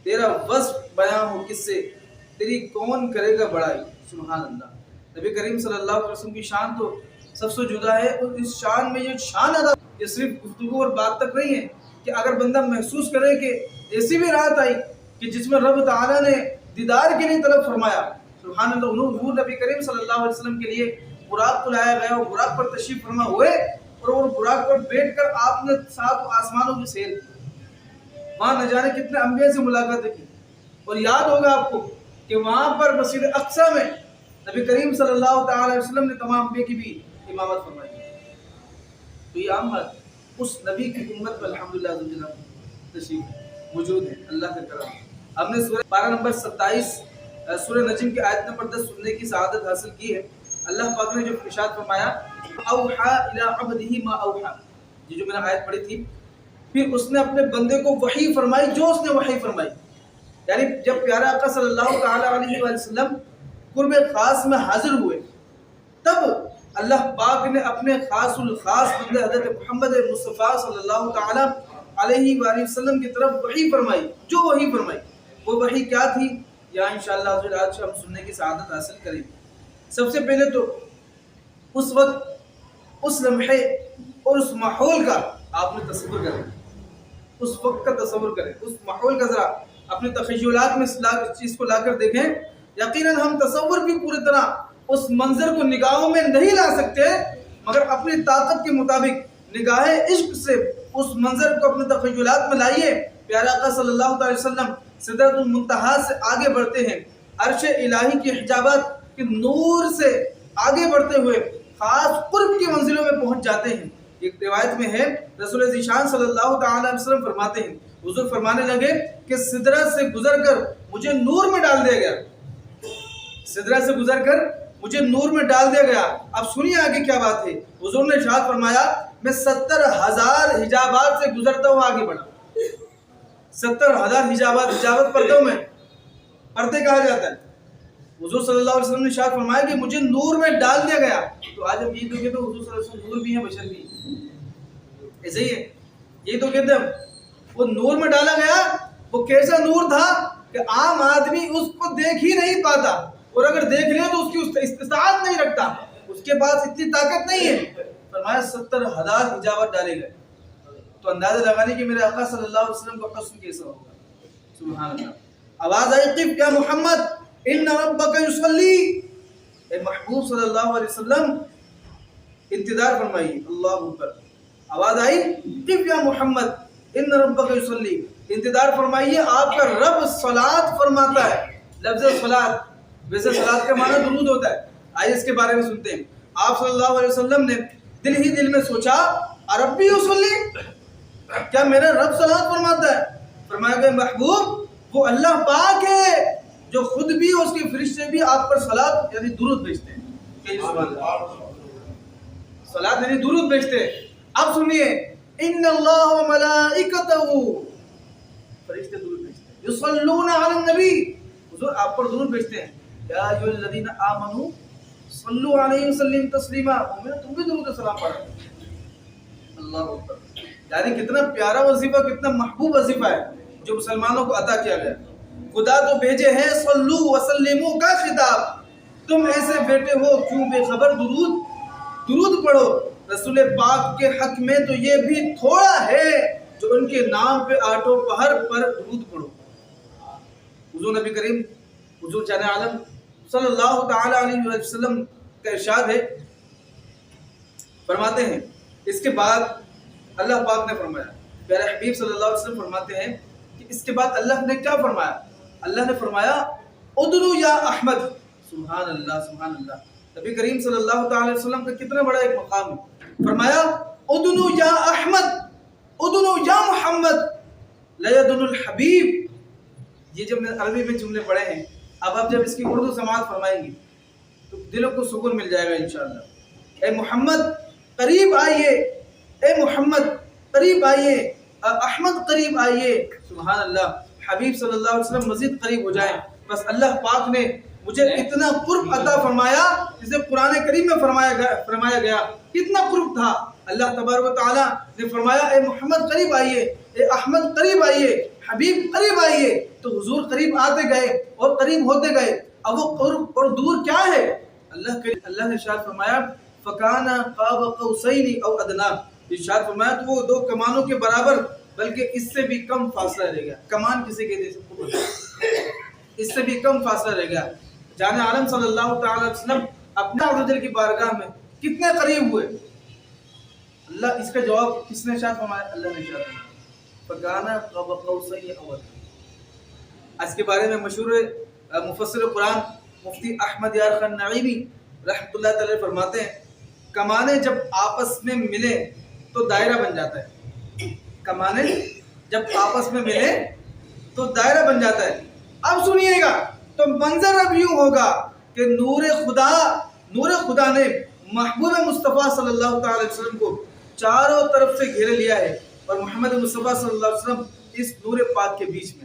تیرا وصف بیاں ہو کس سے، تیری کون کرے گا بڑائی۔ سبحان اللہ۔ نبی کریم صلی اللہ علیہ وسلم کی شان تو سب سے جدا ہے، اور اس شان میں یہ شان ادا، یہ صرف گفتگو اور بات تک نہیں ہے کہ اگر بندہ محسوس کرے کہ ایسی بھی رات آئی کہ جس میں رب تعالیٰ نے دیدار کے لیے طلب فرمایا۔ سبحان اللہ۔ حضور نبی کریم صلی اللہ علیہ وسلم کے لیے براق کو لایا گیا، اور براق پر تشریف فرما ہوئے، اور وہ براق پر بیٹھ کر آپ نے 7 آسمانوں کی سیر کی، وہاں نہ جانے کتنے انبیاء سے ملاقاتیں کی، اور یاد ہوگا آپ کو کہ وہاں پر مسجد اقصی میں نبی کریم صلی اللہ تعالی علیہ وسلم نے تمام انبیاء کی بھی امامت فرمائی۔ تو یہ عام بات، اس نبی کی امت میں الحمدللہ تشریف موجود ہے، اللہ کا کرم۔ ہم نے سورہ پارہ نمبر 27 سورہ نجم کی آیت نمبر 10 سننے کی سعادت حاصل کی ہے۔ اللہ پاک نے جو ارشاد فرمایا اوحا الی عبدہ ما اوحا، یہ جو میں نے آیت پڑھی تھی، پھر اس نے اپنے بندے کو وحی فرمائی جو اس نے وحی فرمائی، یعنی جب پیارا آقا صلی اللہ تعالی علیہ وسلم قرب خاص میں حاضر ہوئے، تب اللہ پاک نے اپنے خاص الخاص بندے حضرت محمد مصطفیٰ صلی اللہ تعالی علیہ وآلہ وسلم کی طرف وحی فرمائی، جو وحی فرمائی وہ وحی کیا تھی، یا انشاءاللہ آج ہم سننے کی سعادت حاصل کریں۔ سب سے پہلے تو اس وقت، اس لمحے اور اس ماحول کا آپ نے تصور کریں، اس وقت کا تصور کریں، اس ماحول کا ذرا اپنے تخیلات میں اس چیز کو لا کر دیکھیں۔ یقیناً ہم تصور بھی پوری طرح اس منظر کو نگاہوں میں نہیں لا سکتے، مگر اپنی طاقت کے مطابق نگاہ عشق سے اس منظر کو اپنے تخیلات میں لائیے۔ پیارا آقا صلی اللہ علیہ وسلم سدرۃ المنتہا سے آگے بڑھتے ہیں، عرش الہی کے حجابات کے نور سے آگے بڑھتے ہوئے خاص قرب کی منزلوں میں پہنچ جاتے ہیں۔ ایک روایت میں ہے رسول ذیشان صلی اللہ تعالی علیہ وسلم فرماتے ہیں، حضور فرمانے لگے کہ سدرہ سے گزر کر مجھے نور میں ڈال دیا گیا، سدرہ سے گزر کر مجھے نور میں ڈال دیا گیا۔ اب سنیے آگے کیا بات ہے۔ حضور نے ارشاد فرمایا میں 70,000 حجابات سے گزرتا ہوں آگے بڑھا۔ 70,000 حجابت پردوں میں، پردے کہا جاتا ہے۔ حضور صلی اللہ علیہ وسلم نے ارشاد فرمایا کہ مجھے نور میں ڈال دیا گیا۔ تو آج ہم یہ تو کہتے ہیں حضور صلی اللہ علیہ وسلم نور بھی ہیں، بشر بھی ہیں، ایسے ہی ہے، یہ تو کہتے ہیں وہ نور میں ڈالا گیا۔ وہ کیسا نور تھا کہ عام آدمی اس کو دیکھ ہی نہیں پاتا، اور اگر دیکھ لے تو اس کی استطاعت نہیں رکھتا، اس کے پاس اتنی طاقت نہیں ہے۔ فرمایا 70,000 حجابت ڈالے گئے، تو اندازہ لگانے کہ میرے آقا صلی اللہ علیہ وسلم کا حسن کیسا ہوگا۔ سبحان اللہ۔ آواز آئی قف یا محمد ان ربک یصلی، اے محبوب صلی اللہ علیہ وسلم انتظار فرمائیے، اللہ اکبر۔ آواز آئی قف یا محمد ان ربک یصلی، انتظار فرمائیے، آپ کا رب صلاۃ فرماتا ہے۔ لفظ صلاۃ، ویسے صلاۃ کا معنی درود ہوتا ہے، آئیے اس کے بارے میں سنتے ہیں۔ آپ صلی اللہ علیہ وسلم نے دل ہی دل میں سوچا ربی یصلی، کیا میرا رب صلاۃ فرماتا ہے؟ فرمایا کہ محبوب وہ اللہ پاک ہے جو خود بھی اور اس کے فرشتے بھی آپ پر صلاۃ یعنی درود بھیجتے ہیں۔ صلاۃ یعنی درود بھیجتے ہیں۔ اب سنیے ان اللہ و ملائکتہ، فرشتے درود بھیجتے ہیں، یصلون علی النبی، حضور آپ پر درود بھیجتے ہیں، یا ایھا الذین آمنوا صلوا علیہ وسلم تسلیما، مومنو تم بھی درود و سلام پڑھو۔ اللہ اکبر۔ یعنی کتنا پیارا وظیفہ، کتنا محبوب وظیفہ ہے جو مسلمانوں کو عطا کیا گیا۔ خدا تو بھیجے ہیں صلو وسلموا کا خطاب، تم ایسے بیٹے ہو کیوں بے خبر درود پڑھو۔ رسول پاک کے حق میں تو یہ بھی تھوڑا ہے جو ان کے نام پہ آٹھوں پہر پر درود پڑھو۔ حضور نبی کریم، حضور جان عالم صلی اللہ تعالی علیہ وسلم کا ارشاد ہے، فرماتے ہیں اس کے بعد اللہ پاک نے فرمایا، پیارے حبیب صلی اللہ علیہ وسلم فرماتے ہیں کہ اس کے بعد اللہ نے کیا فرمایا؟ اللہ نے فرمایا ادعو یا احمد۔ سبحان اللہ، سبحان اللہ۔ نبی کریم صلی اللہ تعالی علیہ وسلم کا کتنا بڑا ایک مقام ہے۔ فرمایا ادعو یا احمد، ادعو یا محمد لیدن الحبیب۔ یہ جب میں عربی میں جملے پڑھے ہیں، اب آپ جب اس کی اردو سماعت فرمائیں گے تو دلوں کو سکون مل جائے گا انشاءاللہ۔ اے محمد قریب آئیے، اے محمد قریب آئیے، احمد قریب آئیے۔ سبحان اللہ۔ حبیب صلی اللہ علیہ وسلم مزید قریب ہو جائیں۔ بس اللہ پاک نے مجھے اتنا قرب عطا فرمایا جسے قرآن کریم میں فرمایا گیا۔ کتنا قرب تھا، اللہ تبارک و تعالیٰ نے فرمایا اے محمد قریب آئیے، اے احمد قریب آئیے۔ حبیب قریب آئیے، تو حضور قریب آتے گئے اور قریب ہوتے گئے. اب وہ قرب اور دور کیا ہے؟ اللہ نے ارشاد فرمایا فَكَانَ قَابَ قَوْسَيْنِ أَوْ أَدْنَىٰ. ارشاد فرمایا تو وہ دو کمانوں کے برابر بلکہ اس سے بھی کم فاصلہ رہ گیا. کمان کسے کہتے ہیں سب کو پتہ ہے. اس سے بھی کم فاصلہ رہ گیا. جان عالم صلی اللہ تعالی علیہ وسلم اپنے عزوجل کی بارگاہ میں کتنے قریب ہوئے؟ اللہ اس کا جواب کس نے ارشاد فرمایا؟ اللہ نے ارشاد فرمایا فَكَانَ قَابَ قَوْسَيْنِ أَوْ أَدْنَىٰ. اس کے بارے میں مشہور مفسر قرآن مفتی احمد یار خان نعیمی رحمۃ اللہ تعالی فرماتے ہیں کمانے جب آپس میں ملے تو دائرہ بن جاتا ہے. کمانے جب آپس میں ملے تو دائرہ بن جاتا ہے. اب سنیے گا تو منظر اب یوں ہوگا کہ نور خدا نے محبوب مصطفیٰ صلی اللہ تعالی علیہ وسلم کو چاروں طرف سے گھیرے لیا ہے اور محمد مصطفیٰ صلی اللہ علیہ وسلم اس نور پاک کے بیچ میں